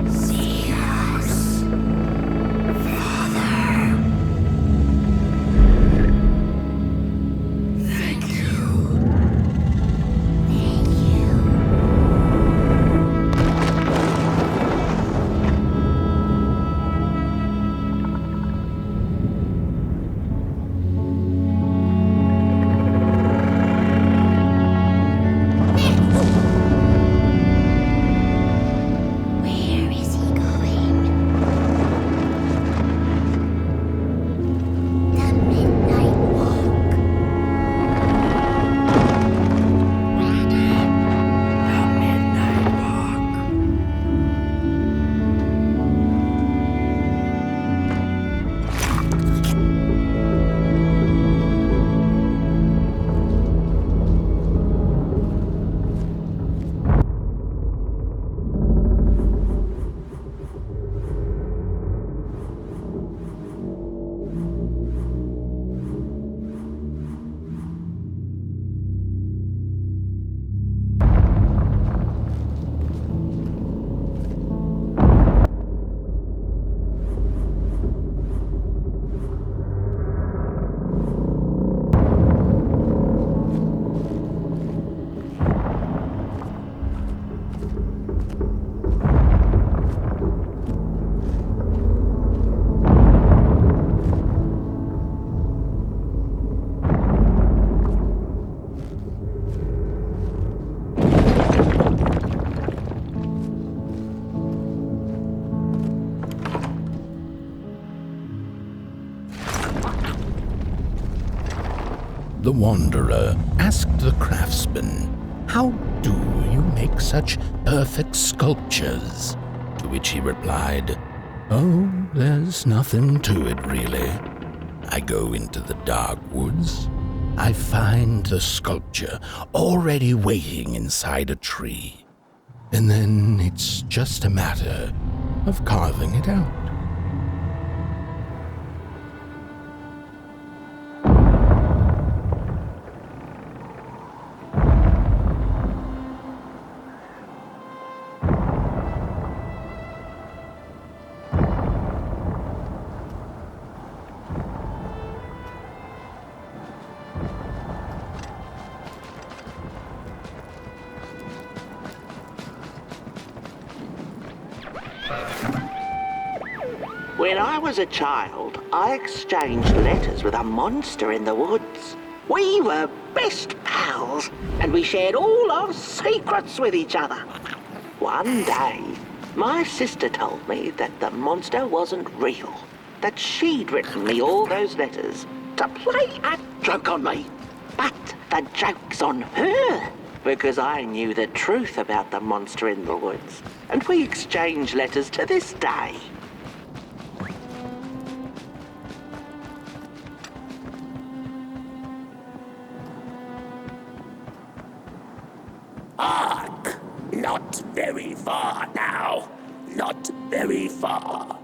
See us. Thank you. Thank you. Where is he going? The Midnight Walk. The Midnight Walk. The Wanderer asked the craftsman, "How do you make such perfect sculptures?" To which he replied, "Oh, there's nothing to it really. I go into the dark woods. I find the sculpture already waiting inside a tree. And then it's just a matter of carving it out." When I was a child, I exchanged letters with a monster in the woods. We were best pals, and we shared all our secrets with each other. One day, my sister told me that the monster wasn't real, that she'd written me all those letters to play a joke on me. But the joke's on her, because I knew the truth about the monster in the woods, and we exchange letters to this day. Hark! Not very far now. Not very far.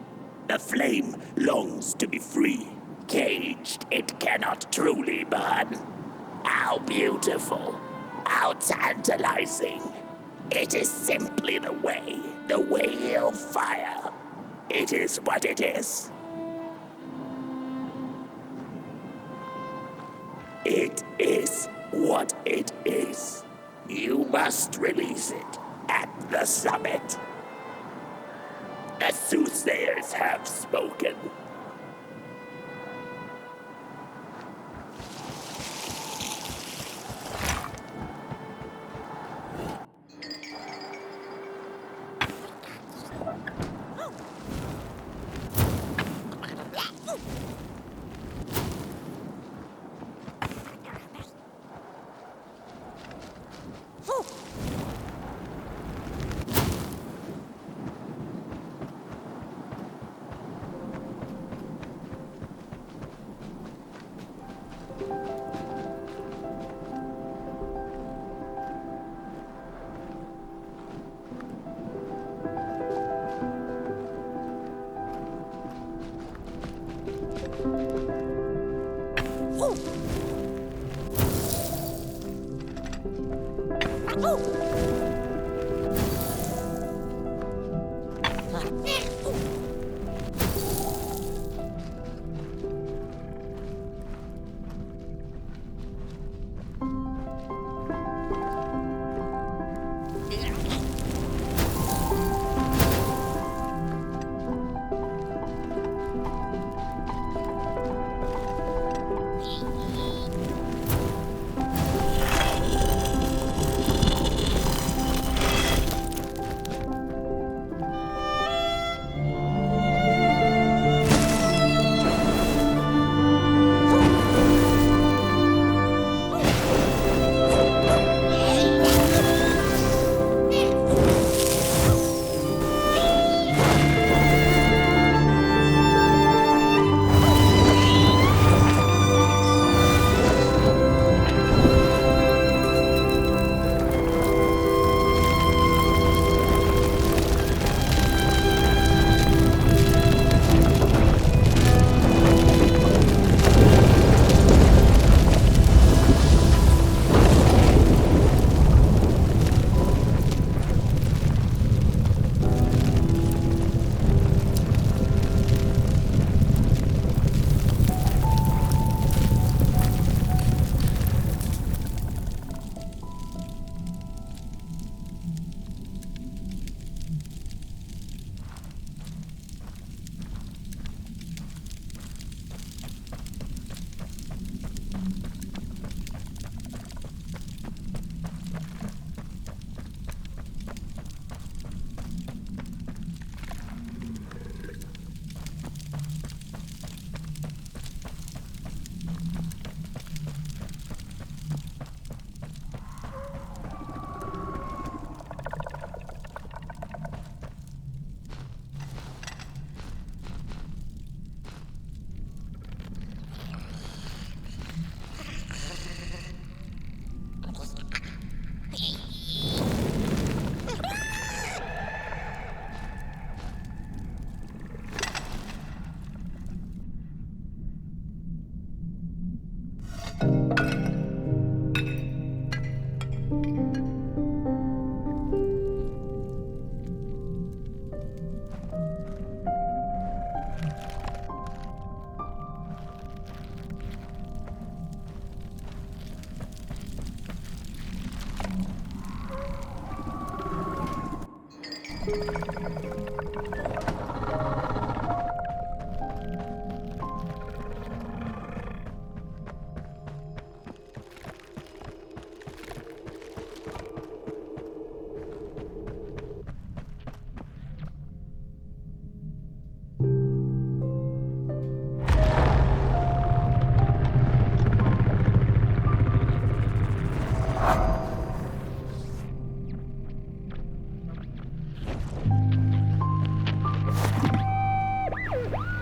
The flame longs to be free. Caged, it cannot truly burn. How beautiful. How tantalizing. It is simply the way of fire. It is what it is. It is what it is. You must release it at the summit. The soothsayers have spoken.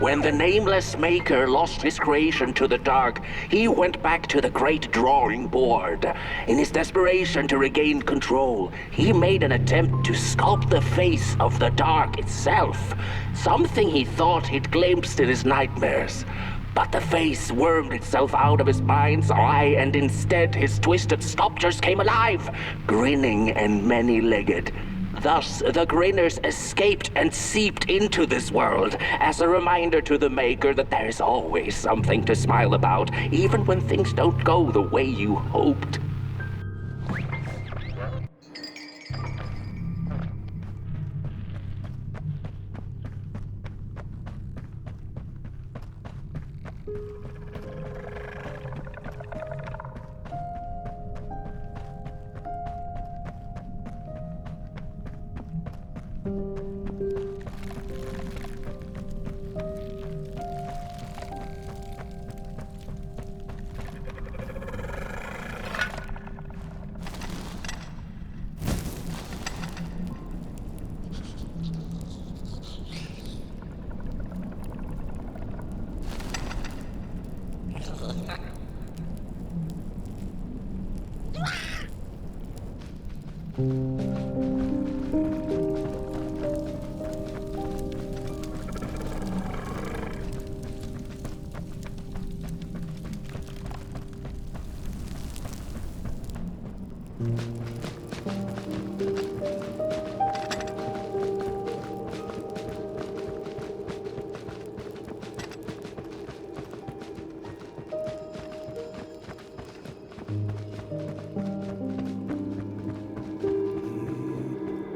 When the nameless maker lost his creation to the dark, he went back to the great drawing board. In his desperation to regain control, he made an attempt to sculpt the face of the dark itself, something he thought he'd glimpsed in his nightmares. But the face wormed itself out of his mind's eye, and instead his twisted sculptures came alive, grinning and many-legged. Thus, the grinners escaped and seeped into this world as a reminder to the maker that there is always something to smile about, even when things don't go the way you hoped.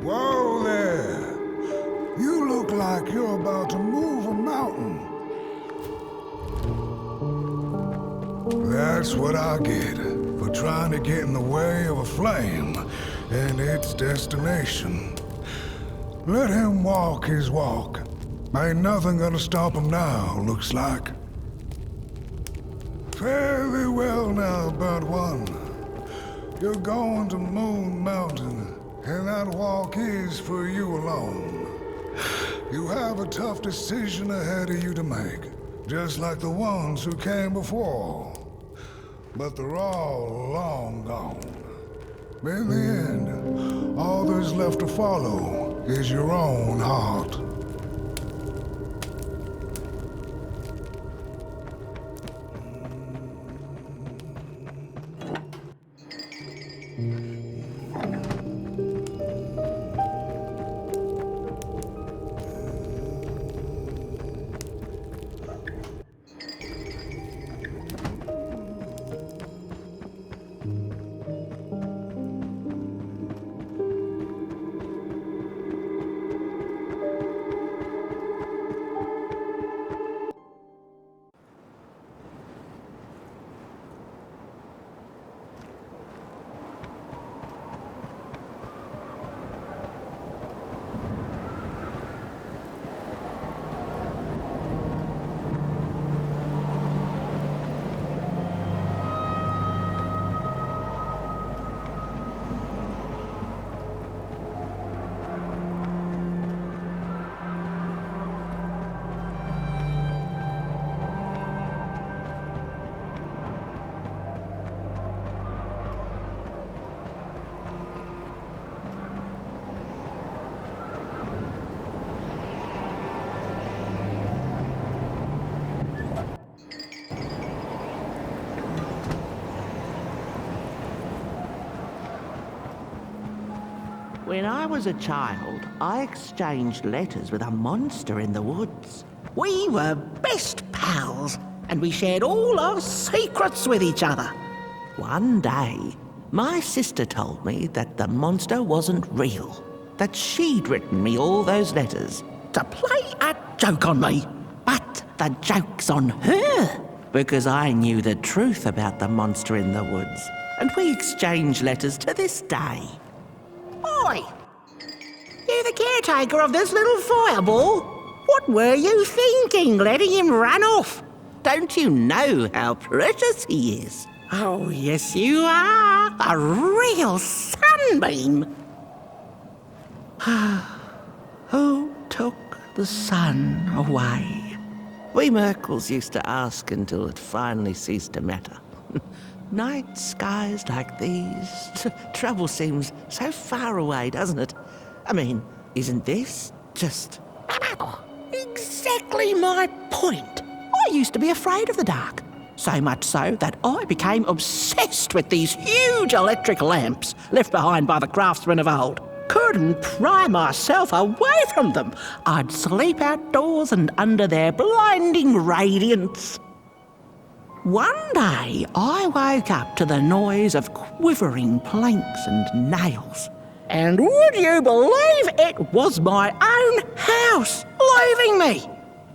Whoa there! You look like you're about to move a mountain. That's what I get for trying to get in the way of a flame and its destination. Let him walk his walk. Ain't nothing gonna stop him now, looks like. Fairly well now, Burnt One. You're going to Moon Mountain, and that walk is for you alone. You have a tough decision ahead of you to make, just like the ones who came before. But they're all long gone. In the end, all there's left to follow is your own heart. When I was a child, I exchanged letters with a monster in the woods. We were best pals, and we shared all our secrets with each other. One day, my sister told me that the monster wasn't real. that she'd written me all those letters to play a joke on me. But the joke's on her, because I knew the truth about the monster in the woods, and we exchange letters to this day. Oi! You the caretaker of this little fireball? What were you thinking, letting him run off? Don't you know how precious he is? Oh, yes you are. A real sunbeam. Who took the sun away? We Merkles used to ask until it finally ceased to matter. Night skies like these, trouble seems so far away, doesn't it? I mean, isn't this just exactly my point? I used to be afraid of the dark, so much so that I became obsessed with these huge electric lamps left behind by the craftsmen of old. Couldn't pry myself away from them. I'd sleep outdoors and under their blinding radiance. One day, I woke up to the noise of quivering planks and nails. And would you believe it was my own house leaving me?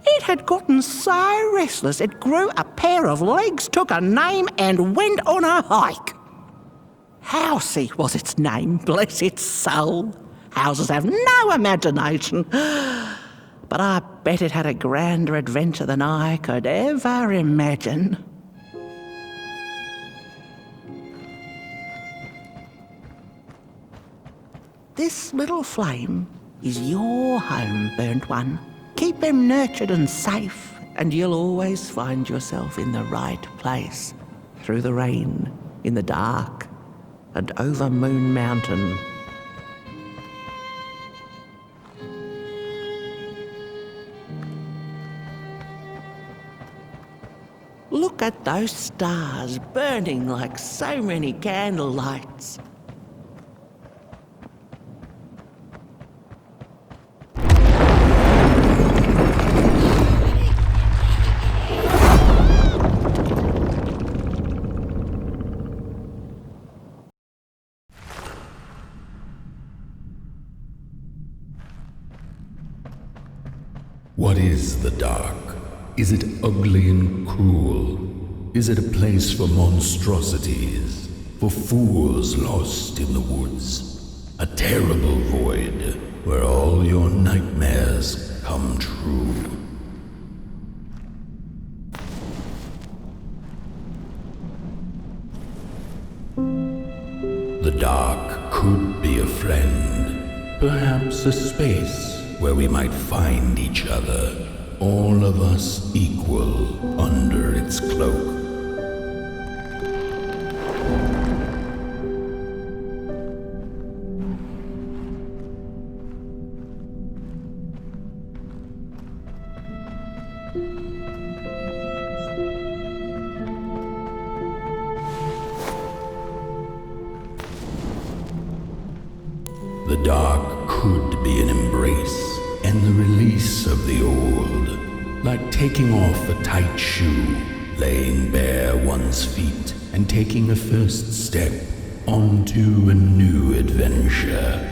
It had gotten so restless it grew a pair of legs, took a name and went on a hike. Housey was its name, bless its soul. Houses have no imagination. But I bet it had a grander adventure than I could ever imagine. This little flame is your home, burnt one. Keep him nurtured and safe, and you'll always find yourself in the right place, through the rain, in the dark, and over Moon Mountain. Look at those stars burning like so many candle lights. What is the dark? Is it ugly and cruel? Is it a place for monstrosities, for fools lost in the woods? A terrible void where all your nightmares come true. The dark could be a friend, perhaps a space where we might find each other, all of us equal under its cloak. The dark could be an embrace and the release of the old, like taking off a tight shoe, laying bare one's feet, and taking a first step onto a new adventure.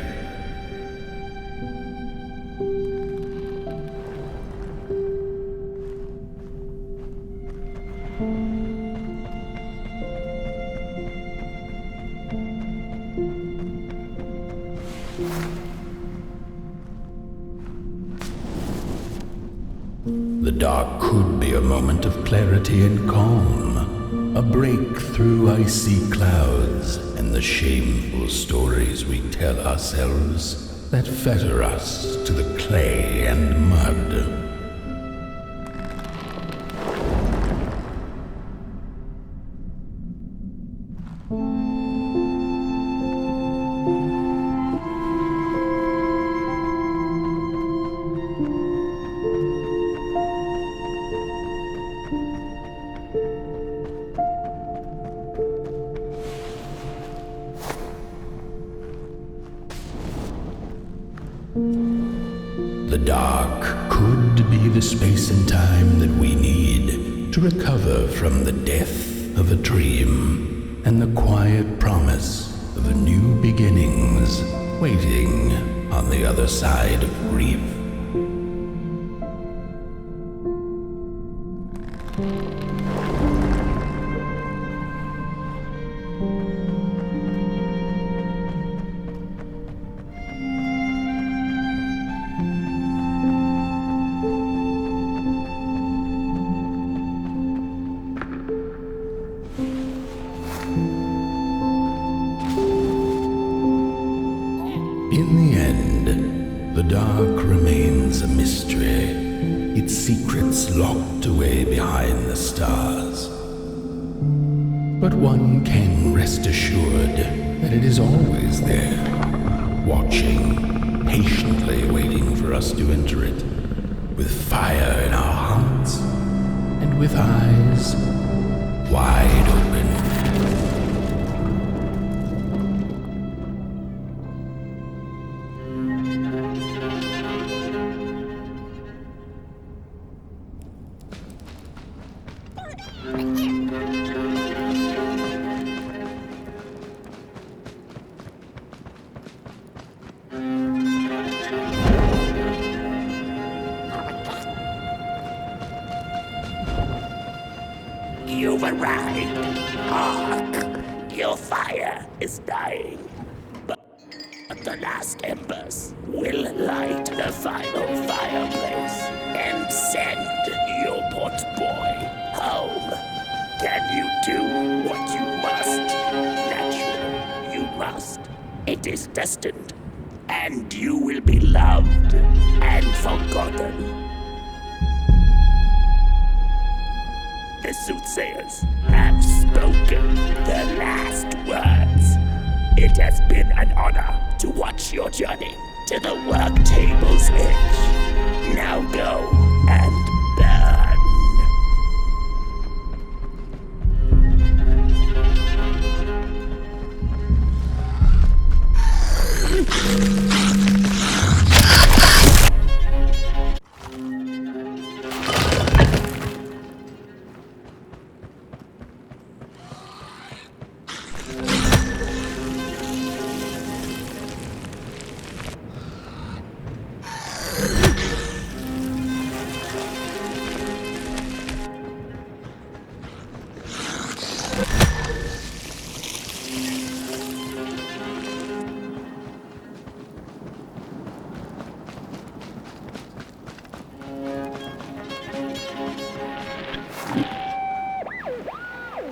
The dark could be a moment of clarity and calm, a break through icy clouds and the shameful stories we tell ourselves that fetter us to the clay and mud. The dark could be the space and time that we need to recover from the death of a dream and the quiet promise of new beginnings waiting on the other side of grief. In the end, the dark remains a mystery, its secrets locked away behind the stars. But one can rest assured that it is always there, watching, patiently waiting for us to enter it, with fire in our hearts and with eyes wide open. You've arrived. Hark! Your fire is dying. But the last embers will light the final fireplace and send your Potboy home. Can you do what you must? Naturally, you must. It is destined. And you will be loved and forgotten. The soothsayers have spoken the last words. It has been an honor to watch your journey to the work table's edge. Now go and burn.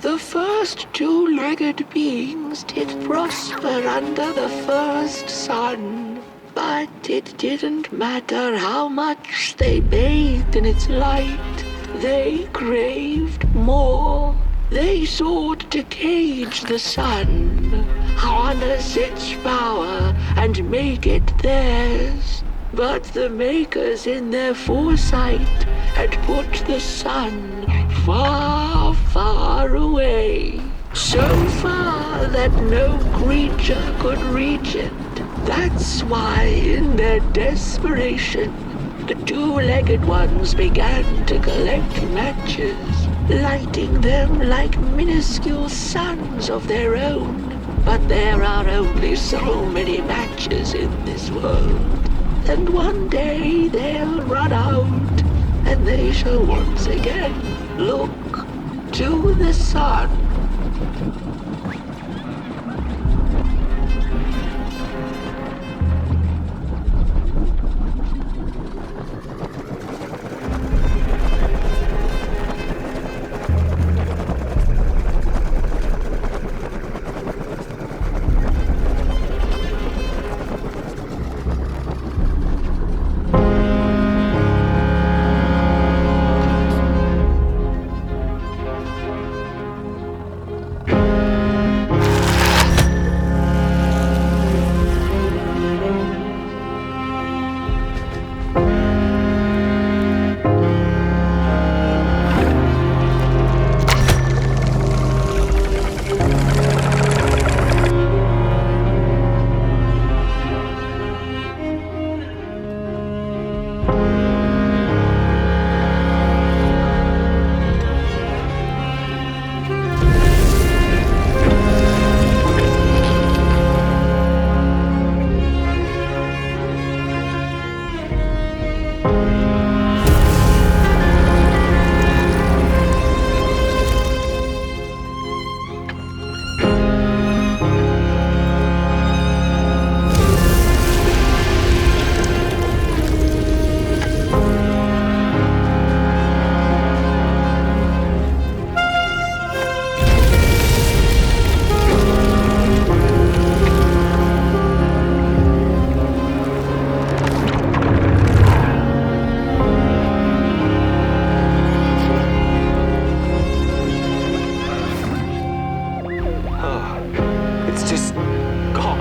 The first two-legged beings did prosper under the first sun. But it didn't matter how much they bathed in its light. They craved more. They sought to cage the sun, harness its power, and make it theirs. But the makers in their foresight had put the sun far, far away. So far that no creature could reach it. That's why, in their desperation, the two-legged ones began to collect matches, lighting them like minuscule suns of their own. But there are only so many matches in this world. And one day they'll run out, and they shall once again look to the sun. gone.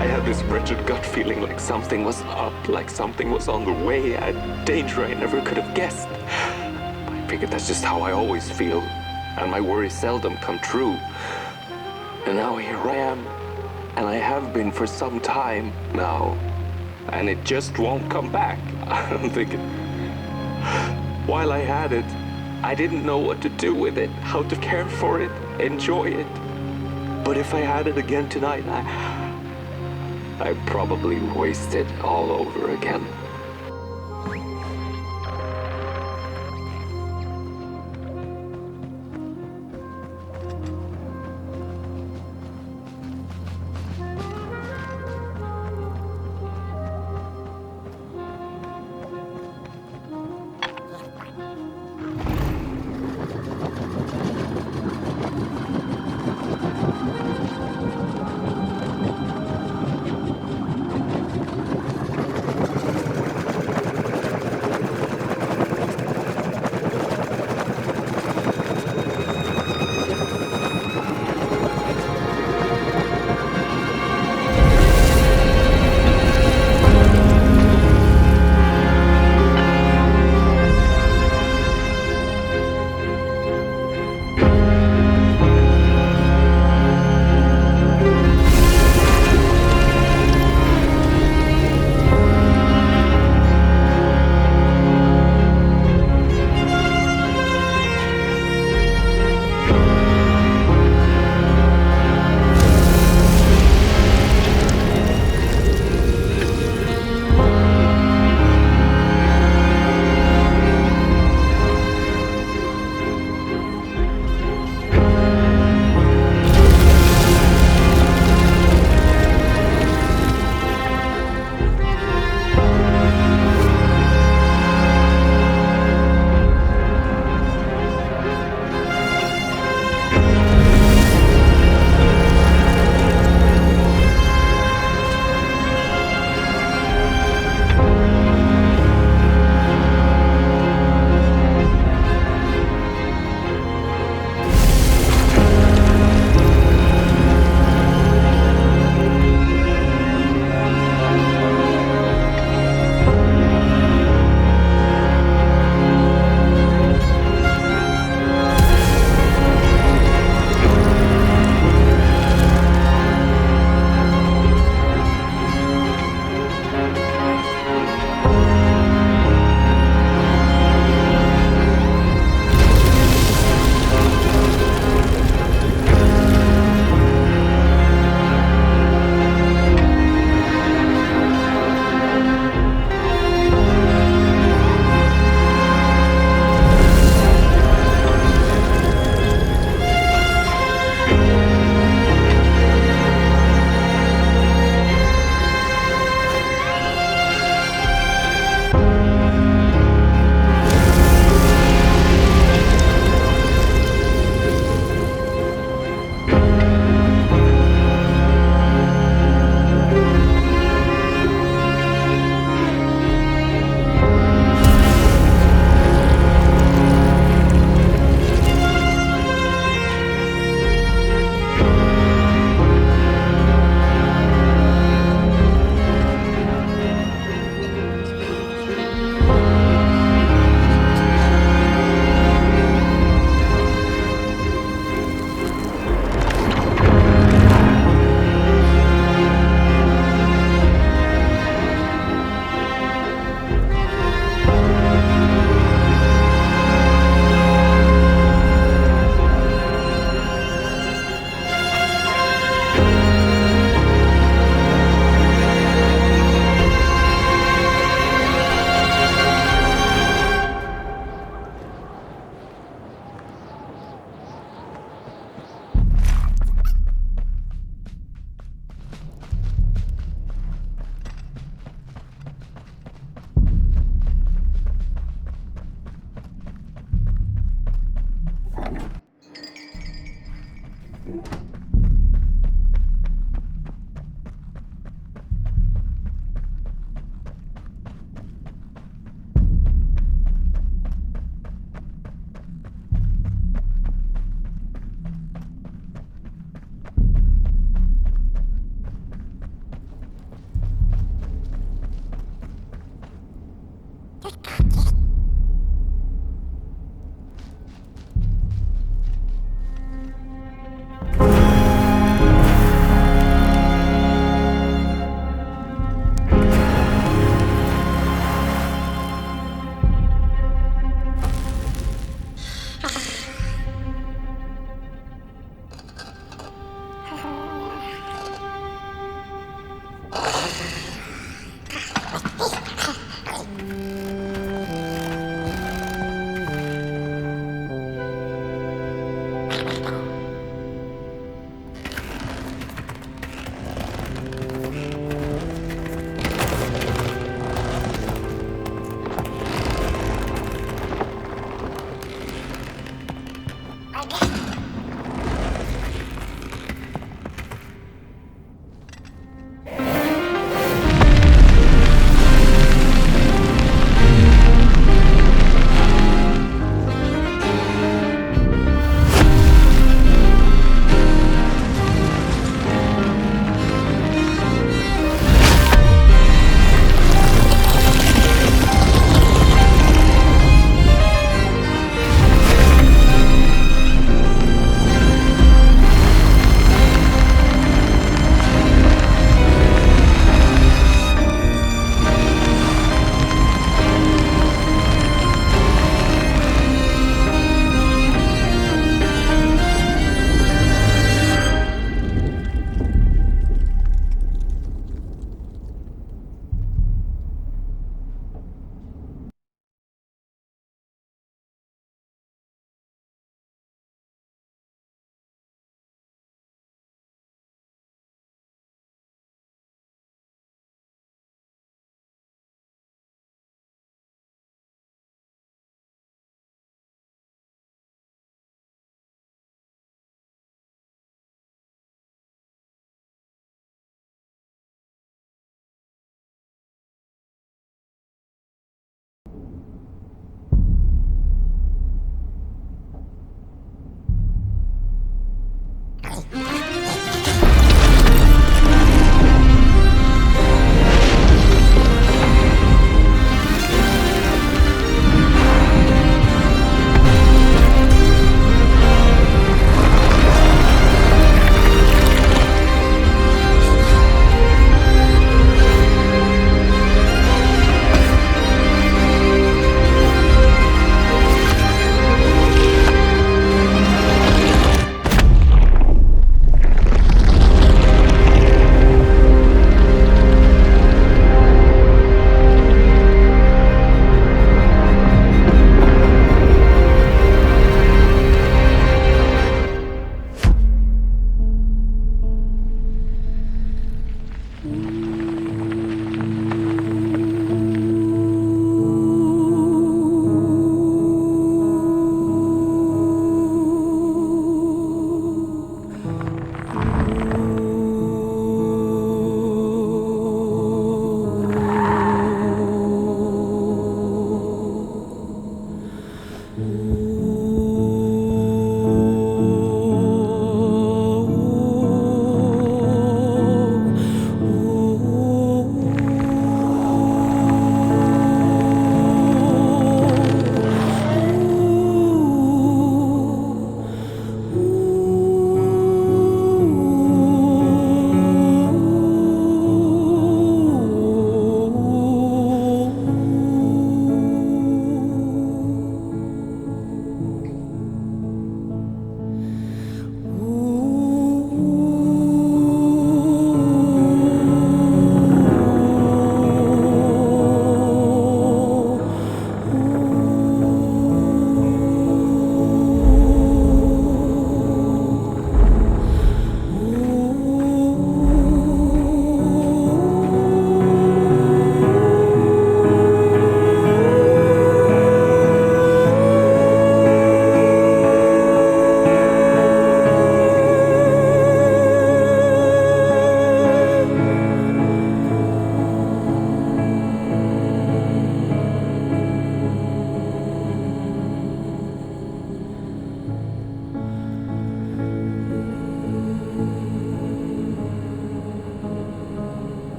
I had this wretched gut feeling like something was up, like something was on the way, a danger I never could have guessed. I figured that's just how I always feel, and my worries seldom come true. And now here I am, and I have been for some time now, and it just won't come back. I'm thinking, while I had it, I didn't know what to do with it, how to care for it, enjoy it. But if I had it again tonight, I'd probably waste it all over again.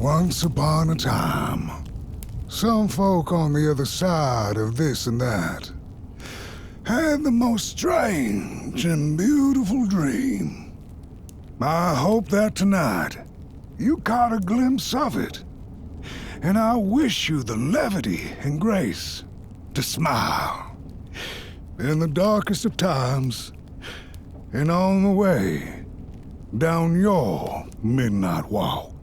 Once upon a time, some folk on the other side of this and that had the most strange and beautiful dream. I hope that tonight you caught a glimpse of it, and I wish you the levity and grace to smile in the darkest of times and on the way down your midnight walk.